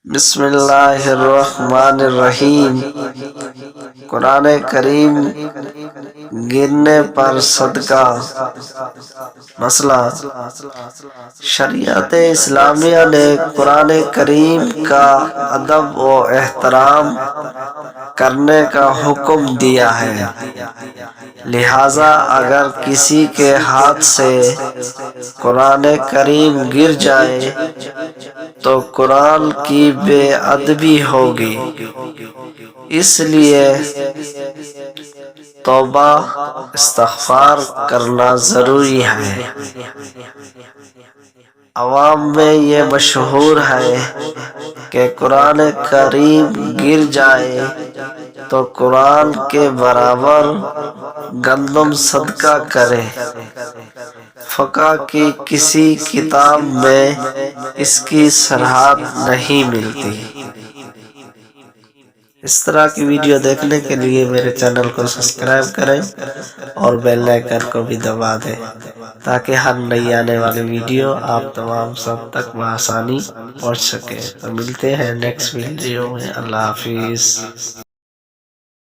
بسم اللہ الرحمن الرحیم۔ قرآن کریم گرنے پر صدقہ۔ مسئلہ: شریعت اسلامیہ نے قرآن کریم کا ادب و احترام کرنے کا حکم دیا ہے، لہذا اگر کسی کے ہاتھ سے قرآن کریم گر جائے تو قرآن کی بے ادبی ہوگی، اس لیے توبہ استغفار کرنا ضروری ہے۔ عوام میں یہ مشہور ہے کہ قرآن کریم گر جائے تو قرآن کے برابر گندم صدقہ کرے۔ فقہ کی کسی کتاب میں اس کی صراحت نہیں ملتی۔ اس طرح کی ویڈیو دیکھنے کے لیے میرے چینل کو سبسکرائب کریں اور بیل آئیکن کو بھی دبا دیں تاکہ ہر نئی آنے والی ویڈیو آپ تمام سب تک بآسانی پہنچ سکے۔ تو ملتے ہیں نیکسٹ ویڈیو میں۔ اللہ حافظ۔